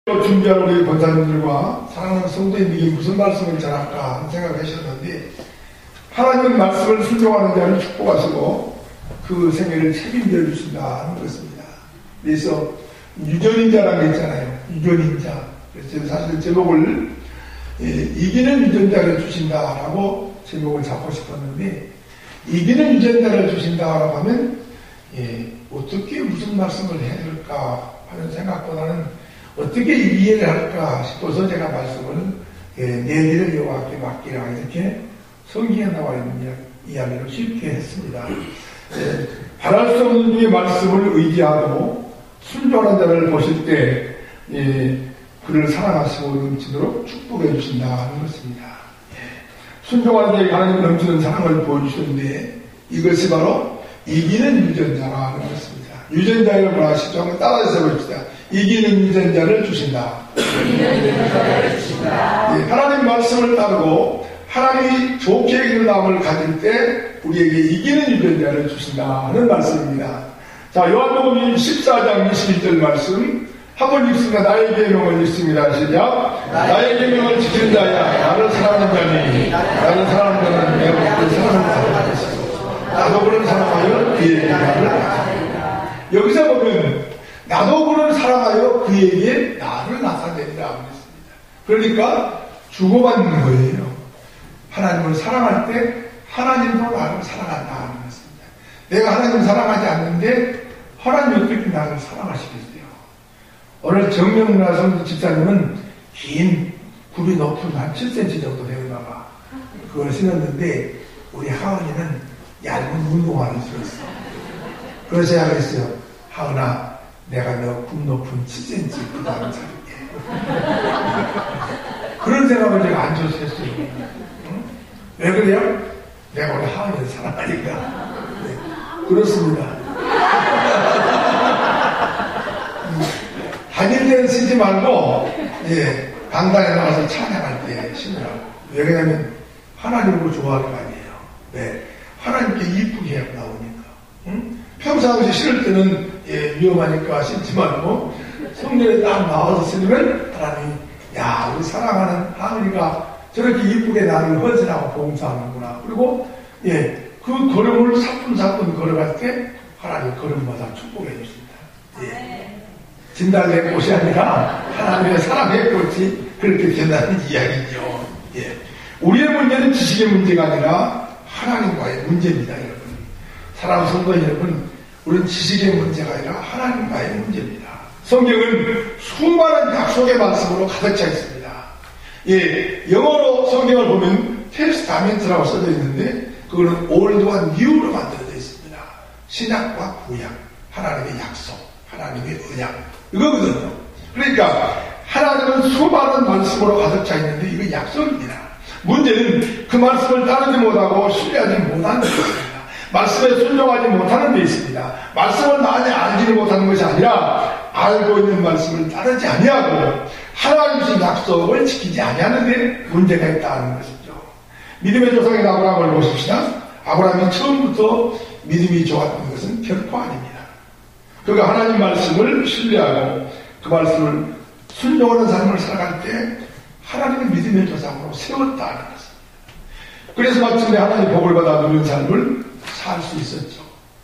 준비한 우리 권사님들과 사랑하는 성도님들이 무슨 말씀을 전할까 생각하셨는데, 하나님은 말씀을 순종하는 자를 축복하시고 그 생애를 책임져 주신다는 것입니다. 그래서 유전인자라는 게 있잖아요. 유전인자. 그래서 사실 제목을 이기는 유전자를 주신다라고 제목을 잡고 싶었는데, 이기는 유전자를 주신다라고 하면 어떻게 무슨 말씀을 해야 될까 하는 생각보다는 어떻게 이해를 할까 싶어서 제가 말씀을 내일을 여호와께 맡기라 이렇게 성경에 나와 있는 이야기를 쉽게 했습니다. 바랄 수 없는 주의 말씀을 의지하고 순종하는 자를 보실 때 그를 사랑하시고 넘치도록 축복해 주신다는 것입니다. 순종하는 자에게 하나님 넘치는 사랑을 보여주셨는데 이것이 바로 이기는 유전자라는 것입니다. 유전자를 뭐라 하시죠? 한번 따라해서 봅시다. 이기는 유전자를 주신다. 하나님 말씀을 따르고 하나님이 좋게 일어남을 가질 때 우리에게 이기는 유전자를 주신다는 말씀입니다. 자, 요한복음 14장 22절 말씀 한번 읽습니다. 나의 계명을 읽습니다. 시작. 나의 계명을 지키는 자야 나를 사랑하는 자니 나를 사랑하는 자는 내가 그를 사랑하는 자니라. 나도 그를 사랑하여 그에게 나를 나타내리라. 여기서 보면 나도 그를 사랑하여 그에게 나를 나타내리라 그랬습니다. 그러니까 주고받는 거예요. 하나님을 사랑할 때 하나님도 나를 사랑한다는 것입니다. 내가 하나님을 사랑하지 않는데 하나님이 어떻게 나를 사랑하시겠어요? 오늘 정명나성 집사님은 긴 굽이 높은 한 7cm 정도 되었나 봐. 그걸 신었는데 우리 하은이는 얇은 운동화를 신었어. 그래서 제가 그랬어요. 하은아, 내가 너 굽 높은 7cm 그 다음 살게. 그런 생각을 제가 안 줘서 했어요. 응? 왜 그래요? 내가 우리 하은이를 사랑하니까. 네, 그렇습니다. 다닐 때는 쓰지 말고, 강단에 나가서 찬양할 때 신으라고. 왜 그러냐면, 하나님을 좋아할 거 아니에요. 네. 하나님께 이쁘게 해야 나오니까. 응? 평상시 신을 때는 위험하니까 신지 말고 성전에 딱 나와서 신으면 하나님이 야 우리 사랑하는 하은이가 저렇게 이쁘게 나를 헌신하고 봉사하는구나. 그리고 그 걸음을 사뿐사뿐 걸어갈 때 하나님 걸음마다 축복해 주신다. 진달래 꽃이 아니라 하나님의 사랑의 꽃이 그렇게 된다는 이야기죠. 우리의 문제는 지식의 문제가 아니라 하나님과의 문제입니다, 여러분. 사랑하는 성도 여러분, 우리는 지식의 문제가 아니라 하나님과의 문제입니다. 성경은 수많은 약속의 말씀으로 가득 차 있습니다. 영어로 성경을 보면 테스타멘트라고 써져 있는데 그거는 올드와 뉴로 만들어져 있습니다. 신약과 구약, 하나님의 약속, 하나님의 언약 이거거든요. 그러니까 하나님은 수많은 말씀으로 가득 차 있는데 이거 약속입니다. 문제는 그 말씀을 따르지 못하고 신뢰하지 못하는 것입니다. 말씀에 순종하지 못하는 데 있습니다. 말씀을 많이 알지를 못하는 것이 아니라 알고 있는 말씀을 따르지 아니하고 하나님 주신 약속을 지키지 아니하는데 문제가 있다는 것이죠. 믿음의 조상인 아브라함을 보십시다. 아브라함이 처음부터 믿음이 좋았던 것은 결코 아닙니다. 그가 하나님 말씀을 신뢰하고 그 말씀을 순종하는 삶을 살아갈 때 하나님의 믿음의 조상으로 세웠다는 것입니다. 그래서 마침내 하나님의 복을 받아 누리는 삶을 살 수 있었죠.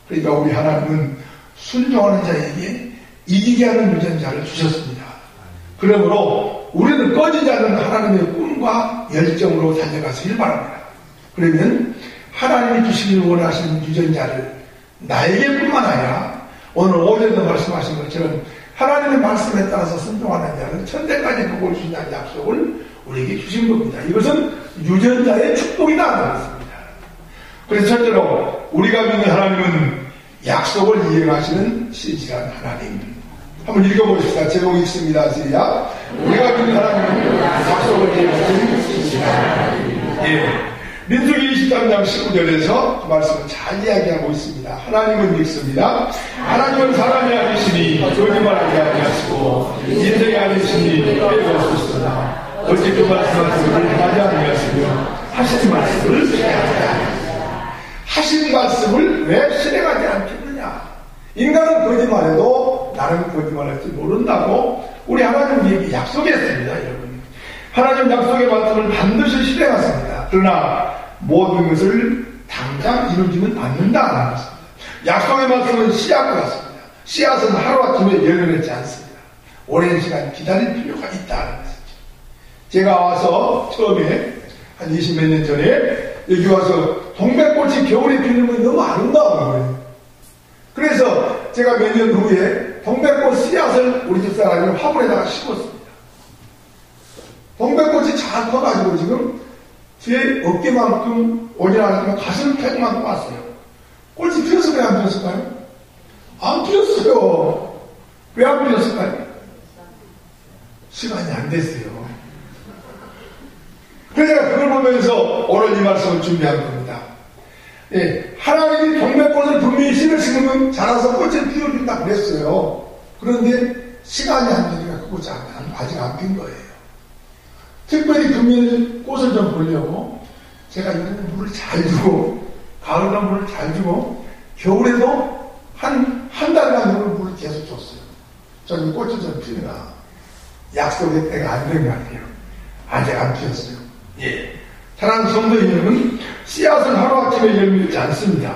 그러니까 우리 하나님은 순종하는 자에게 이기게 하는 유전자를 주셨습니다. 그러므로 우리는 꺼지지 않는 하나님의 꿈과 열정으로 달려가시길 바랍니다. 그러면 하나님이 주시길 원하시는 유전자를 나에게뿐만 아니라 오늘 오전에 말씀하신 것처럼 하나님의 말씀에 따라서 순종하는 자를 천대까지 보고 주신다는 약속을 우리에게 주신 겁니다. 이것은 유전자의 축복이라는 것입니다. 그래서 첫째로 우리가 믿는 하나님은 약속을 이행하시는 신실한 하나님. 한번 읽어보십시다. 제목이 있습니다. 시작. 우리가 믿는 하나님은 약속을 이행하시는 신실한 하나님. 민수기 23장 19절에서 그 말씀을 잘 이야기하고 있습니다. 하나님은 믿습니다. 하나님은 사람이 아니시니 거짓말하지 아니하시고 인생이 아니시니 빼고 없으시다. 어찌 그 말씀을 행하지 아니하시며 하신 말씀을 실행하지 아니하시다. 하신 말씀을 왜 실행하지 않겠느냐? 인간은 거짓말해도 나는 거짓말할 줄 모른다고 우리 하나님 우리에게 약속했습니다, 여러분. 하나님 약속의 말씀을 반드시 실행하십니다. 그러나 모든 것을 당장 이루지는 않는다는 것입니다. 약속의 말씀은 씨앗과 같습니다. 씨앗은 하루아침에 열려내지 않습니다. 오랜 시간 기다릴 필요가 있다는 것이죠. 제가 와서 처음에 한 20몇 년 전에 여기 와서 동백꽃이 겨울에 피는 건 너무 아름다운 거예요. 그래서 제가 몇 년 후에 동백꽃 씨앗을 우리 집 사람이 화분에다가 심었습니다. 동백꽃이 잘 커가지고 지금 제 어깨만큼 오지않았지만 가슴팩만큼 왔어요. 꽃이 피었을까요? 안 피었을까요? 안 피었어요. 왜 안 피었을까요? 시간이 안 됐어요. 그래서 제가 그걸 보면서 오늘 이 말씀을 준비한 겁니다. 예, 하나님이 동백꽃을 분명히 심으시면 자라서 꽃을 피워준다 그랬어요. 그런데 시간이 안 되니까 그 꽃이 아직 안 핀 거예요. 특별히 금일 꽃을 좀 보려고 제가 이런 물을 잘 주고 가을에 물을 잘 주고 겨울에도 한 달간 물을 계속 줬어요. 저는 꽃이 좀 피우나 약속의 때가 안 된 것 같아요. 아직 안 피었어요. 예. 사랑하는 성도 여러분, 씨앗은 하루아침에 열리지 않습니다.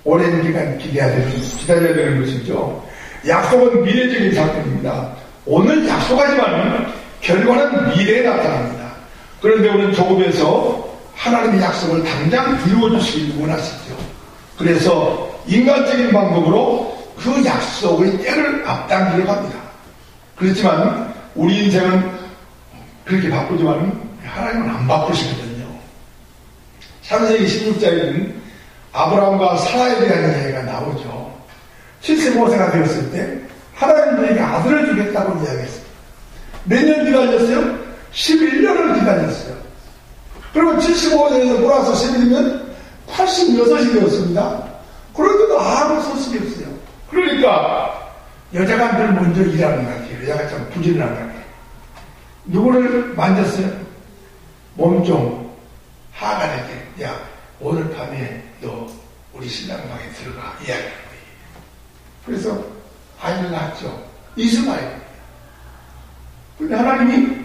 오랜 기간 기다려야 되는 것이죠. 약속은 미래적인 사건입니다. 오늘 약속하지만 결과는 미래에 나타납니다. 그런데 우리는 조급해서 하나님의 약속을 당장 이루어주시길 원하시죠. 그래서 인간적인 방법으로 그 약속의 때를 앞당기려 합니다. 그렇지만 우리 인생은 그렇게 바쁘지만 하나님은 안 바쁘시거든요. 창세기 16장에는 아브라함과 사라에 대한 이야기가 나오죠. 75세가 되었을 때 하나님들에게 아들을 주겠다고 이야기했습니다. 몇 년 기다렸어요? 11년을 기다렸어요. 그리고 75세에서 플러스 11이면 86이 되었습니다. 그런데도 아무 소식이 없어요. 그러니까 여자가 늘 먼저 일하는 것 같아요. 여자가 참 부지런한 것 같아요. 누구를 만졌어요? 몸종 하갈에게, 야, 오늘 밤에 너 우리 신랑 방에 들어가 이야기하는 거예요. 그래서 아이를 낳았죠. 이스마엘. 근데 하나님이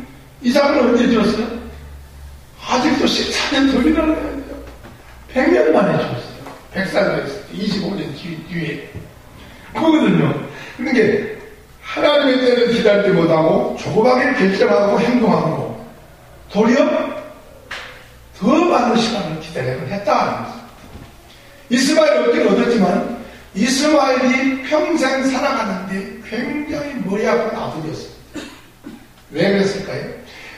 이삭을 언제 주었어요? 아직도 14년 더 일하는 거예요. 100년 만에 주었어요. 100살 됐을 때 25년 뒤에. 그거거든요. 그러니까 하나님의 때를 기다리지 못하고 조그맣게 결정하고 행동하고 도리어 더 많은 시간을 기다려야 했다는 것입니다. 이스마엘이 어떻게 얻었지만 이스마엘이 평생 살아가는데 굉장히 머리아픈 아들이었습니다. 왜 그랬을까요?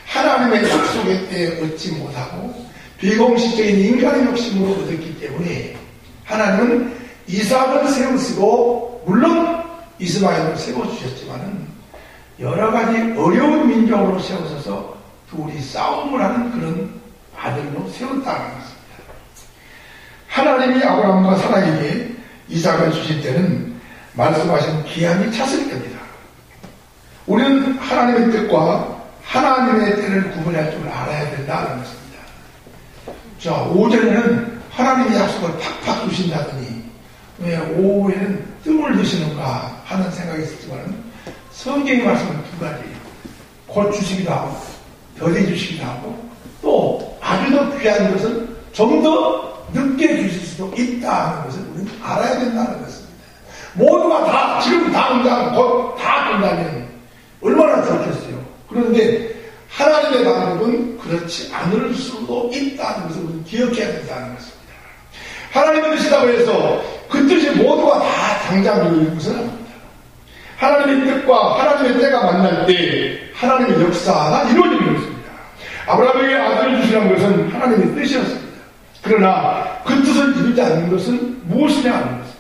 하나님의 약속의 때에 얻지 못하고 비공식적인 인간의 욕심으로 얻었기 때문에 하나님은 이삭을 세우시고 물론 이스마엘을 세워주셨지만은 여러 가지 어려운 민족으로 세우셔서 둘이 싸움을 하는 그런 아들로 세웠다는 것입니다. 하나님이 아브라함과 사라에게 이삭을 주실 때는 말씀하신 기한이 찼을 겁니다. 우리는 하나님의 뜻과 하나님의 때를 구분할 줄 알아야 된다는 것입니다. 자, 오전에는 하나님의 약속을 팍팍 주신다더니 왜 오후에는 뜸을 드시는가 하는 생각이 있었지만 성경의 말씀은 두 가지예요. 곧 주시기도 하고 더디 주시기도 하고 또 아주 더 귀한 것은 좀 더 늦게 주실 수도 있다는 것을 우리는 알아야 된다는 것입니다. 모두가 다 지금 당장 곧 다 끝나면 얼마나 좋겠어요. 그런데 하나님의 방법은 그렇지 않을 수도 있다는 것을 우리는 기억해야 된다는 것입니다. 하나님의 뜻이라고 해서 그 뜻이 모두가 다 당장 이루어지는 것은 아닙니다. 하나님의 뜻과 하나님의 때가 만날 때 하나님의 역사가 이루어지는 것입니다. 아브라함에게 아들을 주시라는 것은 하나님의 뜻이었습니다. 그러나 그 뜻을 이루지 않는 것은 무엇이냐 하는 것입니다.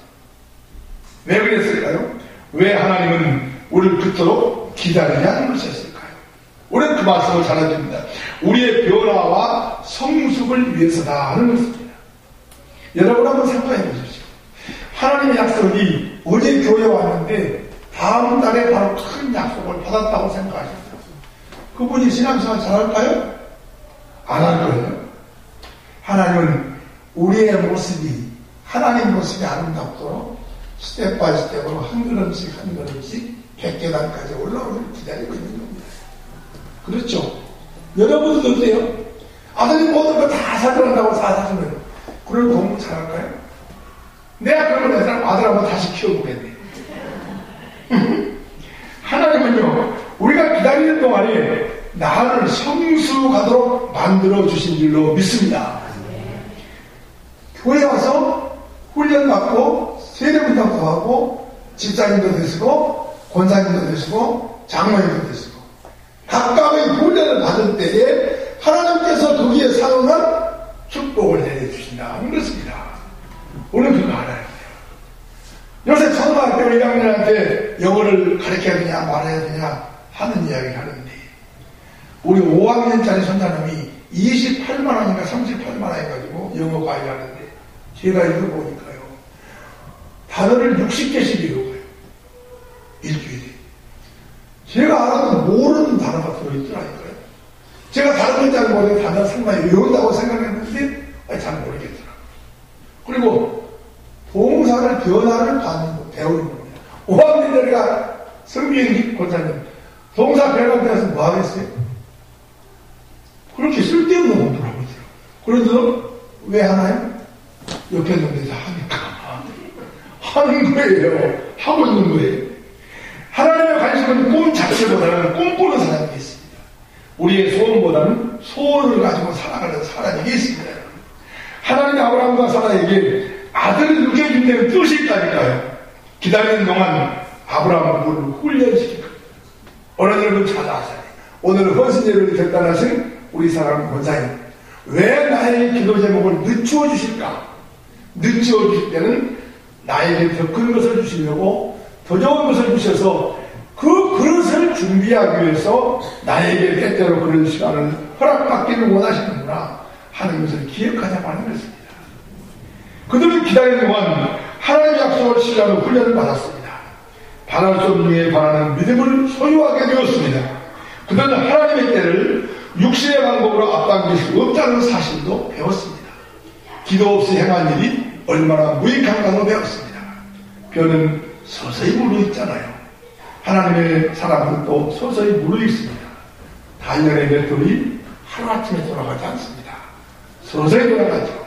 왜 그랬을까요? 왜 하나님은 우리를 그토록 기다리게 하는 것이었을까요? 우리는 그 말씀을 잘 알아줍니다. 우리의 변화와 성숙을 위해서다 하는 것입니다. 여러분 한번 생각해 보십시오. 하나님의 약속이 어제 교회에 왔는데 다음 달에 바로 큰 약속을 받았다고 생각하십시오. 그분이 신앙생활 잘할까요? 안 할 거예요. 하나님은 우리의 모습이 하나님 모습이 아름답도록 스텝 바이 스텝으로 한 걸음씩 한 걸음씩 백계단까지 올라오기를 기다리고 있는 겁니다. 그렇죠? 여러분도 어때요? 아들이 모든 거 다 사들한다고 사주면 그걸 공부 잘할까요? 내가 그러면 내 사람 아들하고 다시 키워보겠네. 하나님은요, 우리가 기다리는 동안에 나를 성수 가도록 만들어 주신 줄로 믿습니다. 교회 와서 훈련받고 세례문답도 하고 집사님도 되시고 권사님도 되시고 장로님도 되시고 각각의 훈련을 받을 때에 하나님께서 거기에 상응한 축복을 내려주신다. 그렇습니다. 우리는 그거 알아야 돼요. 요새 초등학교 1학년한테 영어를 가르쳐야 되냐 말아야 되냐 하는 이야기를 하는데 우리 5학년짜리 손자놈이 28만 원인가 38만 원 해가지고 영어 과외를 하는데 제가 읽어보니까요. 단어를 60개씩 읽어봐요. 일주일에. 제가 알아도 모르는 단어가 들어있더라니까요. 제가 다른 문자를 보내 단어 상당히 외운다고 생각했는데 잘 모르겠더라고요. 그리고 동사를 변화를 배우는 겁니다. 5학년짜리가 성비행 권사님 동사 변화 배워서 뭐 하겠어요? 그렇게 쓸데없는 공부를 하고 있어요. 그래서 왜 하나요? 옆에 있는 데서 하니까 하는 거예요. 하고 있는 거예요. 하나님의 관심은 꿈 자체보다는 꿈꾸는 사람이 있습니다. 우리의 소원보다는 소원을 가지고 살아가는 사람이 있습니다. 하나님이 아브라함과 사라에게 아들을 누겨준다는 뜻이 있다니까요. 기다리는 동안 아브라함을 훈련시킬 겁니다. 어른들은 잘 아세요. 오늘 헌신 예배를 결단하신 우리 사랑하는 권사님, 왜 나의 기도 제목을 늦추어 주실까? 늦추어 주실 때는 나에게 더 큰 것을 주시려고 더 좋은 것을 주셔서 그 그릇을 준비하기 위해서 나에게 때때로 그런 시간을 허락받기를 원하시는구나 하는 것을 기억하자고 하는 것입니다. 그들은 기다리는 동안 하나님의 약속을 신뢰하는 훈련을 받았습니다. 바랄 수 없는 이에 바라는 믿음을 소유하게 되었습니다. 그들은 하나님의 때를 육신의 방법으로 앞당길 수 없다는 사실도 배웠습니다. 기도 없이 행한 일이 얼마나 무익한가도 배웠습니다. 벼는 서서히 무르익잖아요. 하나님의 사람은 또 서서히 무르익습니다. 단연의 맷돌이 하루아침에 돌아가지 않습니다. 서서히 돌아가죠.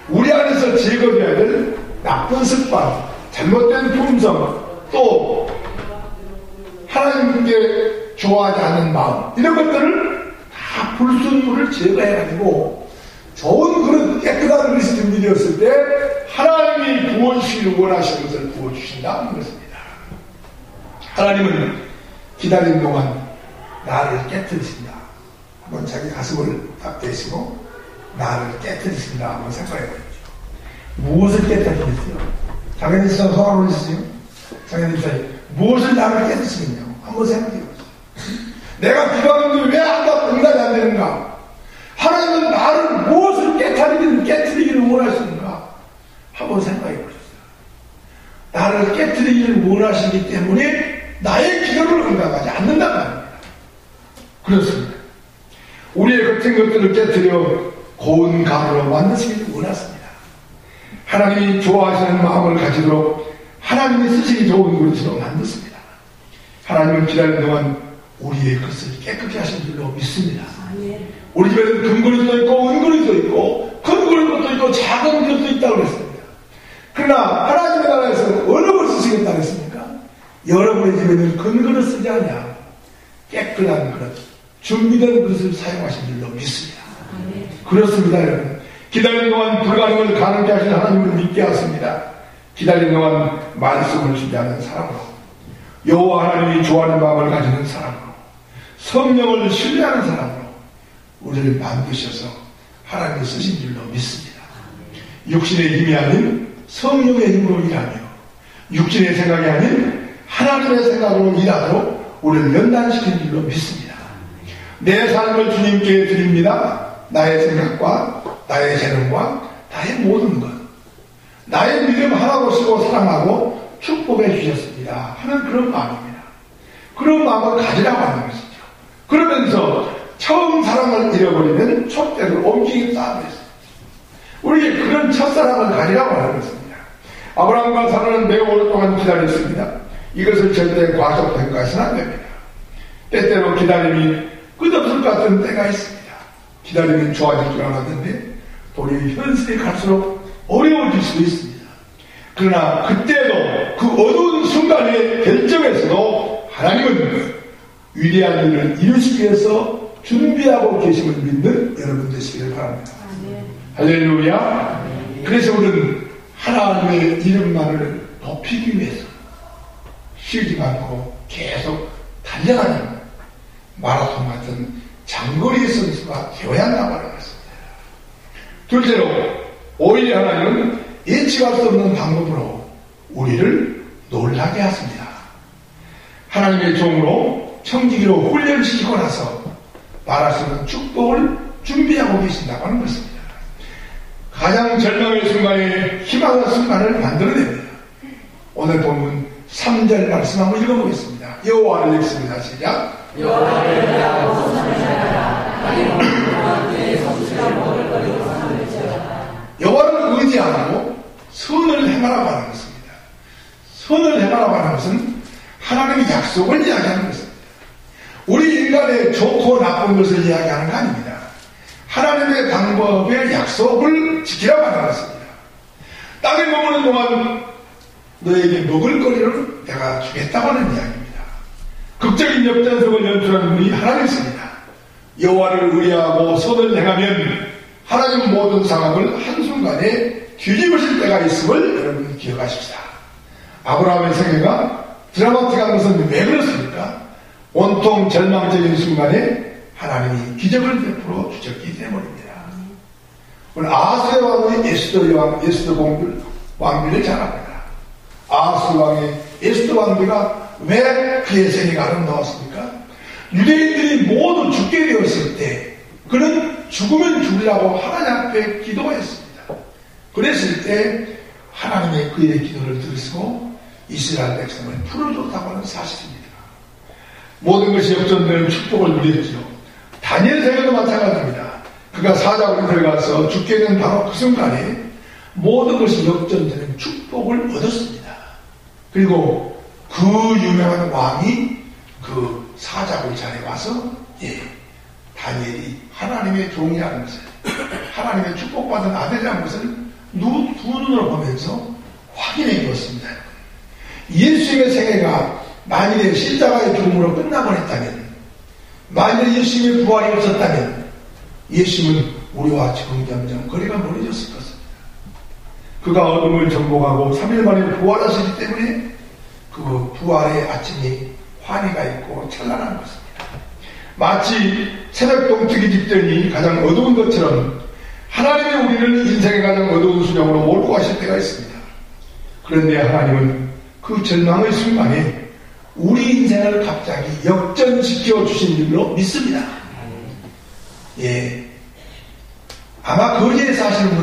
우리 안에서 제거해야 될 나쁜 습관, 잘못된 품성, 또 하나님께 좋아하지 않는 마음, 이런 것들을 다 불순물을 제거해가지고 좋은 그릇, 깨끗한 그릇이 준비되었을 때 하나님이 부어주시기를 원하시는 것을 부어주신다는 것입니다. 하나님은 기다리는 동안 나를 깨뜨리신다. 한번 자기 가슴을 딱 대시고 나를 깨뜨리신다 한번 생각해 보십시오. 무엇을 깨뜨리겠어요? 장애인 시장 소감을 해주세요. 장애인 시장 무엇을 나를 깨뜨리시겠냐고 한번 생각해 보십시오. 내가 기도하는데 왜 아까 응답이 안 되는가? 하나님은 나를 무엇을 깨뜨리기를 원하시는가? 한번 생각해 보십시오. 나를 깨뜨리기를 원하시기 때문에 나의 기도를 응답하지 않는단 말입니다. 그렇습니다. 우리의 같은 것들을 깨뜨려 고운 가루로 만드시기를 원하십니다. 하나님이 좋아하시는 마음을 가지도록 하나님이 쓰시기 좋은 그릇으로 만드십니다. 하나님은 기다리는 동안 우리의 것을 깨끗게 하신 줄로 믿습니다. 우리 집에는 금 그릇도 있고 은 그릇도 있고 큰 그릇도 있고 작은 그릇도 있다고 그랬습니다. 그러나 하나님의 나라에서 어느 걸 쓰시겠다고 했습니까? 여러분의 집에는 큰 그릇 쓰지 않냐, 깨끗한 그릇, 준비된 그릇을 사용하신 줄로 믿습니다. 그렇습니다. 여러분, 기다리는 동안 불가능을 가능케 하신 하나님을 믿게 하십니다. 기다리는 동안 말씀을 준비하는 사람으로, 여호와 하나님이 좋아하는 마음을 가지는 사람으로, 성령을 신뢰하는 사람으로 우리를 만드셔서 하나님이 쓰신 줄로 믿습니다. 육신의 힘이 아닌 성령의 힘으로 일하며 육신의 생각이 아닌 하나님의 생각으로 일하도록 우리를 연단시킨 줄로 믿습니다. 내 삶을 주님께 드립니다. 나의 생각과 나의 재능과 나의 모든 것, 나의 믿음 하나 보시고 사랑하고 축복해 주셨습니다 하는 그런 마음입니다. 그런 마음을 가지라고 하는 것이죠. 그러면서 처음 사랑을 잃어버리면 촛대를 옮기겠다 그랬습니다. 우리에게 그런 첫사랑을 가지라고 하는 것입니다. 아브라함과 사라는 매우 오랫동안 기다렸습니다. 이것을 절대 과속평가해서는 안 됩니다. 때때로 기다림이 끝없을 것 같은 때가 있습니다. 기다림이 좋아질 줄 알았는데 도리어 현실이 갈수록 어려워질 수도 있습니다. 그러나 그때도 그 어두운 순간의 결정에서도 하나님은 위대한 일을 이루시기 위해서 준비하고 계심을 믿는 여러분 되시기를 바랍니다. 할렐루야. 그래서 우리는 하나님의 이름만을 높이기 위해서 쉬지 않고 계속 달려가는 마라톤 같은 장거리 선수가 되어야 한다고 하는 것입니다. 둘째로 오히려 하나님은 예측할 수 없는 방법으로 우리를 놀라게 하십니다. 하나님의 종으로 청지기로 훈련시키고 나서 말할 수 없는 축복을 준비하고 계신다고 하는 것입니다. 가장 절망의 순간에 희망의 순간을 만들어냅니다. 오늘 본문 3절 말씀 한번 읽어보겠습니다. 여호와를 읽습니다. 시작. 여호와를 의하고 여호와를 의지하고 선을 행하라고 하는 것입니다. 선을 행하라고 하는 것은 하나님의 약속을 이야기하는 것입니다. 우리 인간의 좋고 나쁜 것을 이야기하는 거 아닙니다. 하나님의 방법의 약속을 지키라고 하는 것입니다. 땅에 머무는 동안 너에게 먹을 거리를 내가 주겠다고 하는 이야기입니다. 극적인 역전석을 연출하는 분이 하나님이십니다. 여호와를 의뢰하고 선을 행하면 하나님은 모든 상황을 한순간에 뒤집으실 때가 있음을 여러분 기억하십시다. 아브라함의 생애가 드라마틱한 것은 왜 그렇습니까? 온통 절망적인 순간에 하나님이 기적을 베풀어 주셨기 때문입니다. 오늘 아하스의 왕의 에스더 왕비를 잘 압니다. 아하스 왕의 에스더 왕비가 왜 그의 생애가 아름다웠습니까? 유대인들이 모두 죽게 되었을 때 그는 죽으면 죽으려고 하나님 앞에 기도했습니다. 그랬을 때 하나님의 그의 기도를 들으시고 이스라엘 백성을 풀어줬다고 하는 사실입니다. 모든 것이 역전되는 축복을 누렸죠. 다니엘 생애도 마찬가지입니다. 그가 사자굴에 들어가서 죽게 된 바로 그 순간에 모든 것이 역전되는 축복을 얻었습니다. 그리고 그 유명한 왕이 그 사자굴 자리에 와서 다니엘이 하나님의 종이라는 것을, 하나님의 축복받은 아들이라는 것을 두 눈으로 보면서 확인해 주었습니다. 예수님의 생애가 만일에 십자가의 죽음으로 끝나버렸다면, 만일에 예수님의 부활이 없었다면 예수님은 우리와 지금 점점 거리가 멀어졌을 것입니다. 그가 어둠을 정복하고 3일 만에 부활하시기 때문에 그 부활의 아침이 환희가 있고 찬란한 것입니다. 마치 새벽 동트기 직전이 가장 어두운 것처럼 하나님의 우리를 인생의 가장 어두운 수령으로 몰고 가실 때가 있습니다. 그런데 하나님은 그 절망의 순간에 우리 인생을 갑자기 역전시켜 주신 일로 믿습니다. 아마 거제에 사시는 분